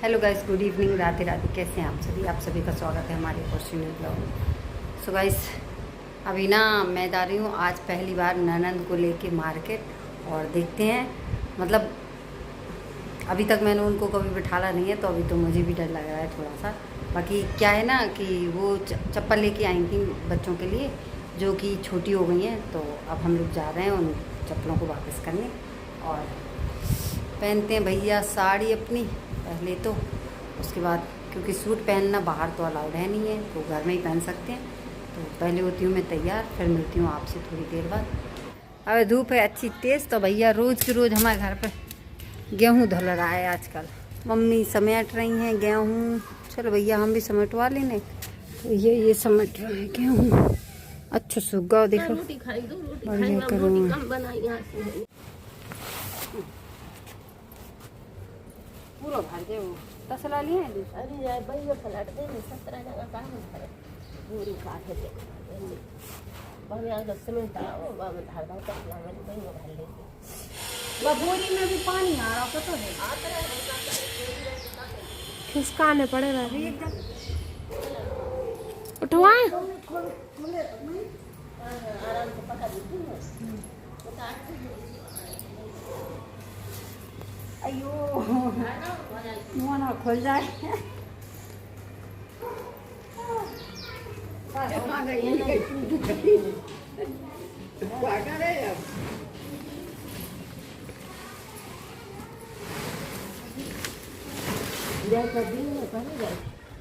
Hello guys, good evening, Radhe Radhe. कैसे हैं आप सभी का स्वागत है हमारे क्वेश्चन ब्लॉग में। सो गाइस, अभी ना मैं जा रही हूँ आज पहली बार ननंद को लेके मार्केट। और देखते हैं, मतलब अभी तक मैंने उनको कभी बिठाला नहीं है, तो अभी तो मुझे भी डर लग रहा है थोड़ा सा। बाकी क्या है ना कि वो चप्पल लेके आई थी बच्चों के लिए, जो कि छोटी हो गई हैं। तो अब हम लोग जा रहे हैं उन चप्पलों को वापस करने। और पहनते हैं भैया साड़ी अपनी पहले, तो उसके बाद क्योंकि सूट पहनना बाहर तो अलाउड है नहीं है, तो घर में ही पहन सकते हैं। तो पहले होती हूँ मैं तैयार, फिर मिलती हूँ आपसे थोड़ी देर बाद। अब धूप है अच्छी तेज़, तो भैया रोज़ की रोज़ हमारे घर पर गेहूँ धुल रहा है आजकल। मम्मी समेट रही हैं गेहूँ। चलो भैया हम भी समेटवा लेने। तो ये समेट रहे हैं गेहूँ। अच्छा सुगा देखो, बढ़िया करूँ पूरा भर दे। वो तसला लिए हैं अरे यार भाई, पलट दे 17 जगह काम है पूरी काट है बहुत यार 10 मिनट आओ बाबा धार धार कर लाने भाई वो भर लेते बबूरी में भी पानी आ रहा तो है। आता है खिसकाने पड़ेगा एकदम। उठवाए आराम से पका दीजिए ना। अयो मुँह ना खुल जाए।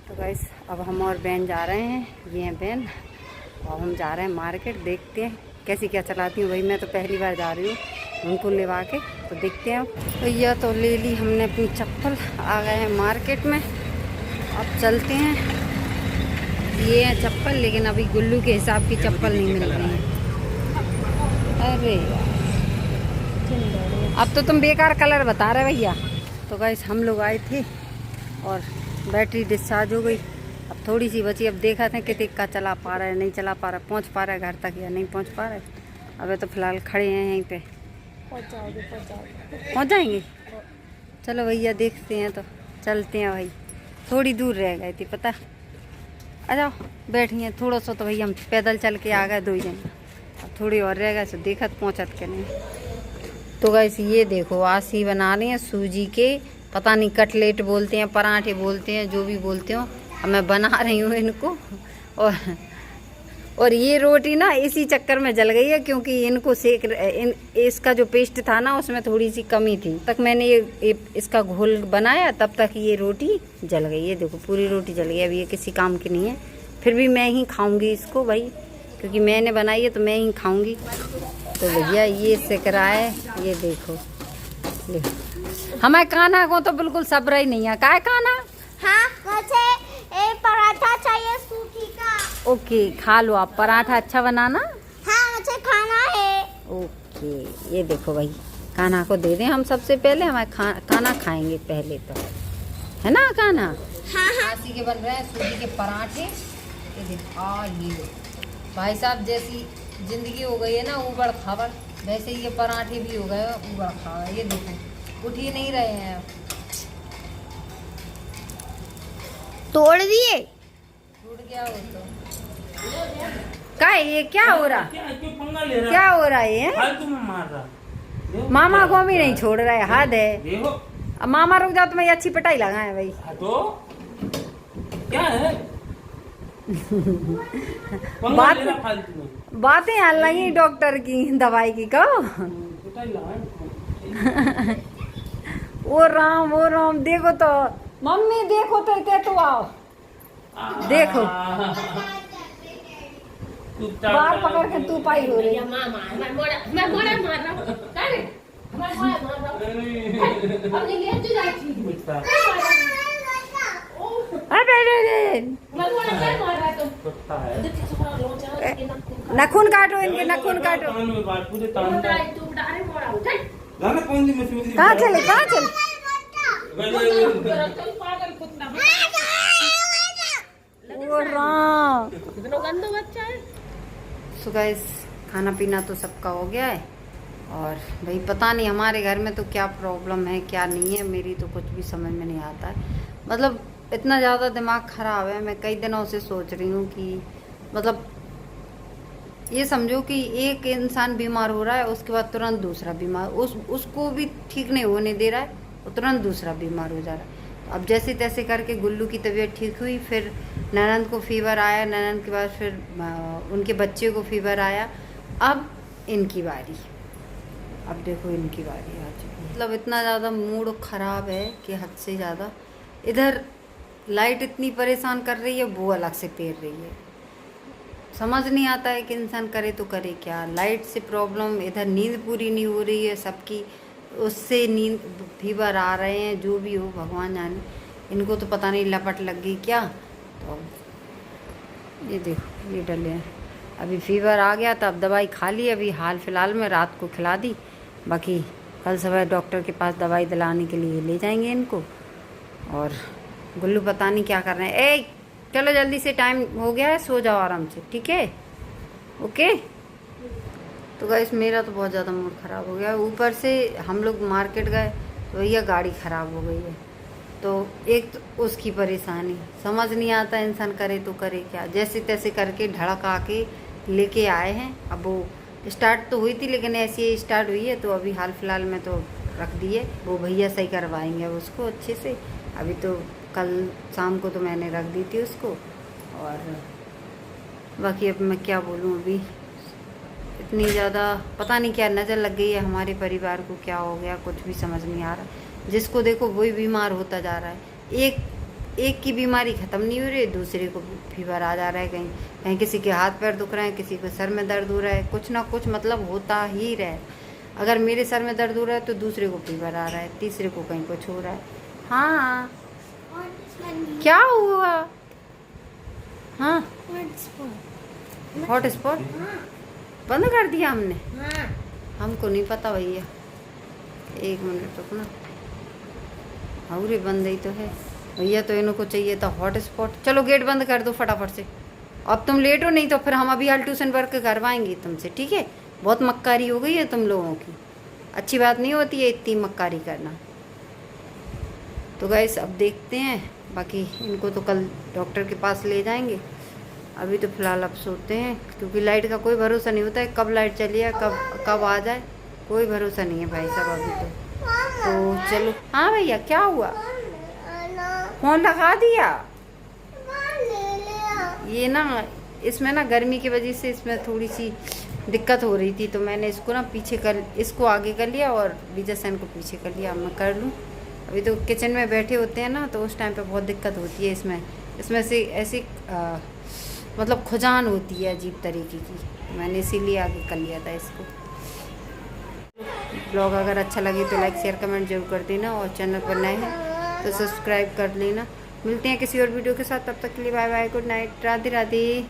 तो गाइस, अब हम और बहन जा रहे हैं। ये हैं बहन, और हम जा रहे हैं मार्केट। देखते हैं कैसी क्या चलाती हूँ। भाई मैं तो पहली बार जा रही हूँ उनको लेवा के, तो देखते हैं। भैया तो ले ली हमने अपनी चप्पल, आ गए हैं मार्केट में। अब चलते हैं। ये है चप्पल, लेकिन अभी गुल्लू के हिसाब की चप्पल नहीं मिल रही है। अरे यार, अब तो तुम बेकार कलर बता रहे भैया। तो गाइस हम लोग आए थे और बैटरी डिस्चार्ज हो गई। अब थोड़ी सी बची। अब देखा था कितने का चला पा रहा है, नहीं चला पा रहा, पहुंच पा रहा है घर तक या नहीं पहुंच पा रहा है। अबे तो फिलहाल खड़े हैं यहीं पे। पहुंच जाएंगे। चलो भैया देखते हैं, तो चलते हैं भाई। थोड़ी दूर रह गई थी पता। आ जाओ बैठिए थोड़ा सा। तो भैया हम पैदल चल के आ गए 2 जन। अब थोड़ी और रह गए, तो देखत पहुँचत के नहीं। तो गाइस ये देखो, आसी बना रही हैं सूजी के, पता नहीं कटलेट बोलते हैं, पराठे बोलते हैं, जो भी बोलते हो। अब मैं बना रही हूँ इनको। और ये रोटी ना इसी चक्कर में जल गई है, क्योंकि इनको इसका जो पेस्ट था ना उसमें थोड़ी सी कमी थी। तक मैंने ये इसका घोल बनाया, तब तक ये रोटी जल गई है। देखो पूरी रोटी जल गई। अब ये किसी काम की नहीं है, फिर भी मैं ही खाऊंगी इसको भाई, क्योंकि मैंने बनाई है तो मैं ही खाऊंगी। तो भैया ये सिक रहा है, ये देखो। ले हमारे कान्हा को तो बिल्कुल सब्र ही नहीं है। काय कान्हा? हाँ, मुझे एक पराठा चाहिए सूखी का। ओके, खा लो आप पराठा, अच्छा बनाना। हाँ, मुझे खाना है। ओके, ये देखो भाई, कान्हा को दे दें हम सबसे पहले। हमारे कान्हा खाएंगे पहले, तो है ना कान्हा? हाँ हाँ। आसी के बन रहे हैं सूजी के पराठे। ये देखो, ये भाई साहब जैसी जिंदगी हो गई है ना ऊबड़ खाबड़, वैसे ये पराठे भी हो गए ऊबड़ खाबड़। ये देखो उठ ही नहीं रहे हैं। तोड़ दिए। टूट गया हो तो क्या है ये? क्या हो रहा? क्या हो रहा है ये? मार रहा। मामा को भी नहीं छोड़ रहा है, हद है। देखो अब मामा रुक जाओ तो मैं अच्छी पिटाई लगाए भाई। तो क्या है? बातें हल रही डॉक्टर की, दवाई की कहो। ओ राम देखो तो, मम्मी देखो तो क्या तो आओ देखो। बाल पकड़ के तू पाई हो रही। मैं मोड़ा मार रहा हूं अरे अब ये तो जाती मैं मोड़ा क्या मार रहा है तुम? नखून काटो इनके, नखून काटो। कहाँ चले? ओ राम, कितना गंदा बच्चा है। सो गाइस, खाना पीना तो सबका हो गया है। और भाई पता नहीं हमारे घर में तो क्या प्रॉब्लम है क्या नहीं है, मेरी तो कुछ भी समझ में नहीं आता है। मतलब इतना ज़्यादा दिमाग ख़राब है, मैं कई दिनों से सोच रही हूँ कि मतलब ये समझो कि एक इंसान बीमार हो रहा है, उसके बाद तुरंत दूसरा बीमार, उसको भी ठीक नहीं होने दे रहा है, और तुरंत दूसरा बीमार हो जा रहा है। अब जैसे तैसे करके गुल्लू की तबीयत ठीक हुई, फिर ननंद को फीवर आया, ननंद के बाद फिर उनके बच्चे को फीवर आया, अब इनकी बारी, अब देखो इनकी बारी आ चुकी है। मतलब इतना ज़्यादा मूड ख़राब है कि हद से ज़्यादा। इधर लाइट इतनी परेशान कर रही है, वो अलग से पेर रही है, समझ नहीं आता है कि इंसान करे तो करे क्या। लाइट से प्रॉब्लम, इधर नींद पूरी नहीं हो रही है सबकी, उससे नींद फीवर आ रहे हैं, जो भी हो भगवान जाने। इनको तो पता नहीं लपट लग गई क्या। तो ये देखो ये डले हैं, अभी फीवर आ गया तो अब दवाई खा ली, अभी हाल फिलहाल में रात को खिला दी, बाकी कल सुबह डॉक्टर के पास दवाई दिलाने के लिए ले जाएंगे इनको। और गुल्लू पता नहीं क्या कर रहे हैं। ए चलो जल्दी से, टाइम हो गया है, सो जाओ आराम से, ठीक है, ओके। तो गाइस मेरा तो बहुत ज़्यादा मूड ख़राब हो गया, ऊपर से हम लोग मार्केट गए तो भैया गाड़ी ख़राब हो गई है, तो एक तो उसकी परेशानी, समझ नहीं आता इंसान करे तो करे क्या। जैसे तैसे करके धड़क आके लेके आए हैं। अब वो स्टार्ट तो हुई थी लेकिन ऐसी स्टार्ट हुई है, तो अभी हाल फिलहाल में तो रख दिए, वो भैया सही करवाएंगे उसको अच्छे से। अभी तो कल शाम को तो मैंने रख दी थी उसको। और बाकी अब मैं क्या बोलूँ, अभी इतनी ज़्यादा पता नहीं क्या नज़र लग गई है हमारे परिवार को, क्या हो गया कुछ भी समझ नहीं आ रहा। जिसको देखो वही बीमार होता जा रहा है, एक की बीमारी ख़त्म नहीं हो रही, दूसरे को फीवर आ जा रहा है, कहीं कहीं किसी के हाथ पैर दुख रहे हैं, किसी को सर में दर्द हो रहा है, कुछ ना कुछ मतलब होता ही रहे। अगर मेरे सर में दर्द हो रहा है तो दूसरे को फीवर आ रहा है, तीसरे को कहीं कुछ हो रहा है। हाँ क्या हुआ? हाँ हॉट स्पॉट बंद कर दिया हमने, हमको नहीं पता भैया, एक मिनट रुकना। अरे बंद ही तो है भैया, तो इनको चाहिए था हॉट स्पॉट। चलो गेट बंद कर दो फटाफट से, अब तुम लेट हो, नहीं तो फिर हम अभी ट्यूशन वर्क करवाएंगे तुमसे, ठीक है। बहुत मक्कारी हो गई है तुम लोगों की, अच्छी बात नहीं होती है इतनी मक्कारी करना। तो गाइस अब देखते हैं, बाकी इनको तो कल डॉक्टर के पास ले जाएंगे। अभी तो फ़िलहाल अब सोते हैं, क्योंकि लाइट का कोई भरोसा नहीं होता है, कब लाइट चली है कब आ जाए, कोई भरोसा नहीं है भाई साहब अभी तो चलो। हाँ भैया क्या हुआ? फोन लगा दिया? ये ना इसमें ना गर्मी की वजह से इसमें थोड़ी सी दिक्कत हो रही थी, तो मैंने इसको ना पीछे कर, इसको आगे कर लिया और विजय सैन को पीछे कर लिया। अब मैं कर लूँ, अभी तो किचन में बैठे होते हैं ना, तो उस टाइम पे बहुत दिक्कत होती है इसमें से ऐसी मतलब खुजान होती है अजीब तरीके की, मैंने इसीलिए आगे कर लिया था इसको। ब्लॉग अगर अच्छा लगे तो लाइक शेयर कमेंट जरूर कर देना, और चैनल पर नए हैं तो सब्सक्राइब कर लेना। मिलते हैं किसी और वीडियो के साथ, तब तक के लिए bye bye, good night, Radhe Radhe.